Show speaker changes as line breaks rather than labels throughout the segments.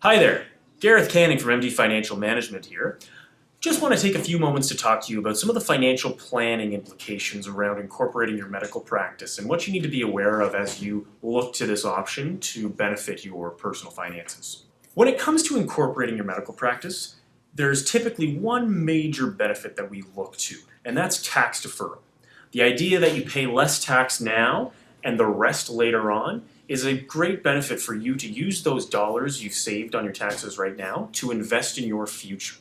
Hi there, Gareth Canning from MD Financial Management here. Just want to take a few moments to talk to you about some of the financial planning implications around incorporating your medical practice and what you need to be aware of as you look to this option to benefit your personal finances. When it comes to incorporating your medical practice, there's typically one major benefit that we look to, and that's tax deferral. The idea that you pay less tax now and the rest later on is a great benefit for you to use those dollars you've saved on your taxes right now to invest in your future.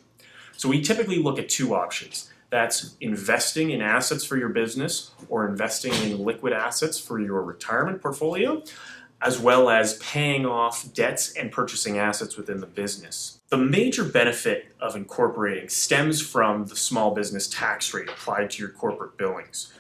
So we typically look at two options. That's investing in assets for your business or investing in liquid assets for your retirement portfolio, as well as paying off debts and purchasing assets within the business. The major benefit of incorporating stems from the small business tax rate applied to your corporate billings.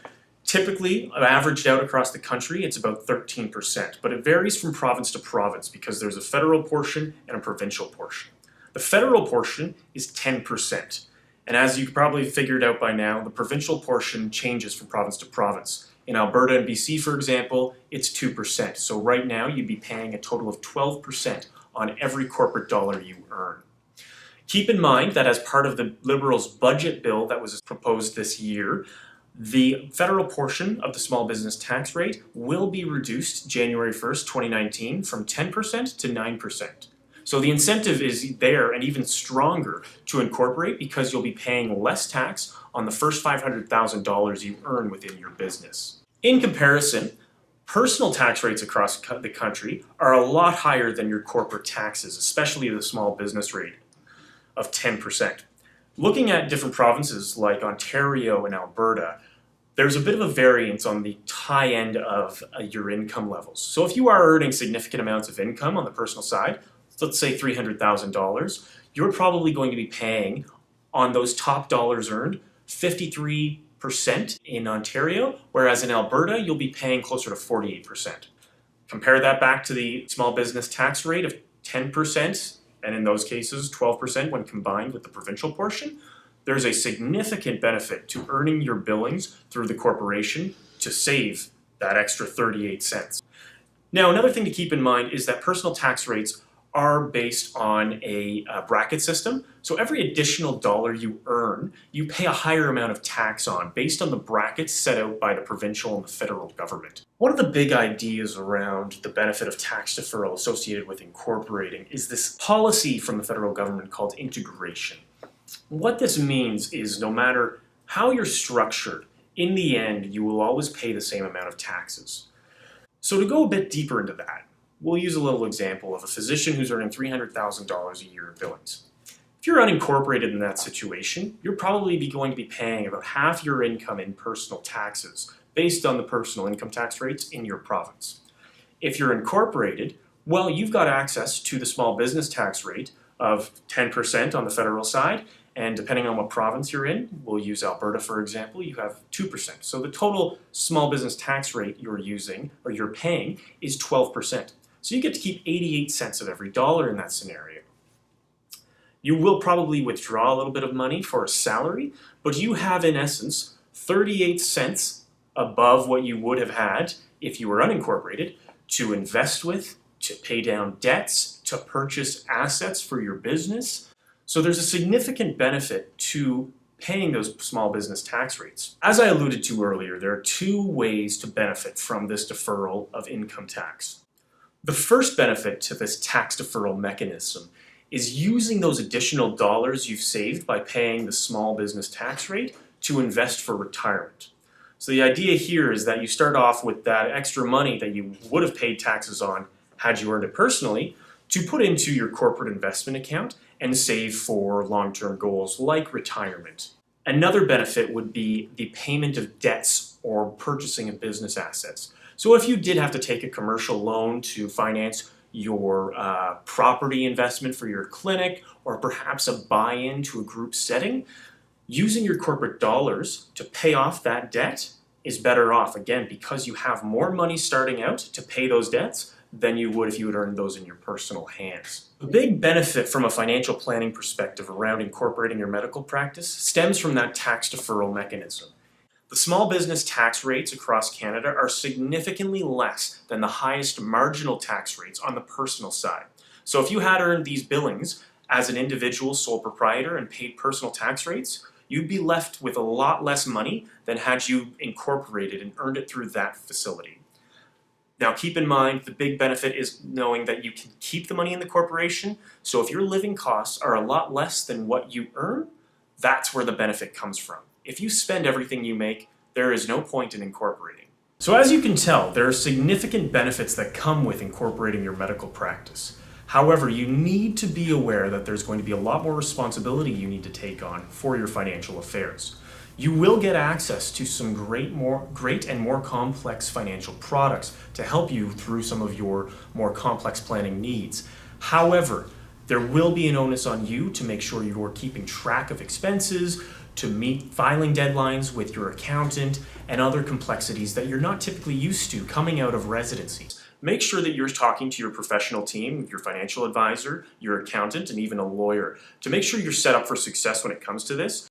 Typically, averaged out across the country, it's about 13%, but it varies from province to province because there's a federal portion and a provincial portion. The federal portion is 10%, and as you probably figured out by now, the provincial portion changes from province to province. In Alberta and BC, for example, it's 2%, so right now you'd be paying a total of 12% on every corporate dollar you earn. Keep in mind that as part of the Liberals' budget bill that was proposed this year, the federal portion of the small business tax rate will be reduced January 1st, 2019 from 10% to 9%. So the incentive is there and even stronger to incorporate because you'll be paying less tax on the first $500,000 you earn within your business. In comparison, personal tax rates across the country are a lot higher than your corporate taxes, especially the small business rate of 10%. Looking at different provinces like Ontario and Alberta, there's a bit of a variance on the high end of your income levels. So if you are earning significant amounts of income on the personal side, let's say $300,000, you're probably going to be paying on those top dollars earned 53% in Ontario, whereas in Alberta, you'll be paying closer to 48%. Compare that back to the small business tax rate of 10%, and in those cases, 12% when combined with the provincial portion. There's a significant benefit to earning your billings through the corporation to save that extra 38 cents. Now, another thing to keep in mind is that personal tax rates are based on a bracket system. So every additional dollar you earn, you pay a higher amount of tax on based on the brackets set out by the provincial and the federal government. One of the big ideas around the benefit of tax deferral associated with incorporating is this policy from the federal government called integration. What this means is no matter how you're structured, in the end, you will always pay the same amount of taxes. So to go a bit deeper into that, we'll use a little example of a physician who's earning $300,000 a year in billings. If you're unincorporated in that situation, you're probably going to be paying about half your income in personal taxes based on the personal income tax rates in your province. If you're incorporated, well, you've got access to the small business tax rate of 10% on the federal side, and depending on what province you're in, we'll use Alberta for example, you have 2%. So the total small business tax rate you're using or you're paying is 12%. So you get to keep 88 cents of every dollar in that scenario. You will probably withdraw a little bit of money for a salary, but you have in essence 38 cents above what you would have had if you were unincorporated to invest with, to pay down debts, to purchase assets for your business. So there's a significant benefit to paying those small business tax rates. As I alluded to earlier, there are two ways to benefit from this deferral of income tax. The first benefit to this tax deferral mechanism is using those additional dollars you've saved by paying the small business tax rate to invest for retirement. So the idea here is that you start off with that extra money that you would have paid taxes on had you earned it personally to put into your corporate investment account and save for long-term goals like retirement. Another benefit would be the payment of debts or purchasing of business assets. So if you did have to take a commercial loan to finance your property investment for your clinic or perhaps a buy-in to a group setting, using your corporate dollars to pay off that debt is better off, again, because you have more money starting out to pay those debts than you would if you had earned those in your personal hands. The big benefit from a financial planning perspective around incorporating your medical practice stems from that tax deferral mechanism. The small business tax rates across Canada are significantly less than the highest marginal tax rates on the personal side. So if you had earned these billings as an individual sole proprietor and paid personal tax rates, you'd be left with a lot less money than had you incorporated and earned it through that facility. Now keep in mind, the big benefit is knowing that you can keep the money in the corporation, so if your living costs are a lot less than what you earn, that's where the benefit comes from. If you spend everything you make, there is no point in incorporating. So as you can tell, there are significant benefits that come with incorporating your medical practice. However, you need to be aware that there's going to be a lot more responsibility you need to take on for your financial affairs. You will get access to some great and more complex financial products to help you through some of your more complex planning needs. However, there will be an onus on you to make sure you're keeping track of expenses, to meet filing deadlines with your accountant, and other complexities that you're not typically used to coming out of residency. Make sure that you're talking to your professional team, your financial advisor, your accountant, and even a lawyer to make sure you're set up for success when it comes to this.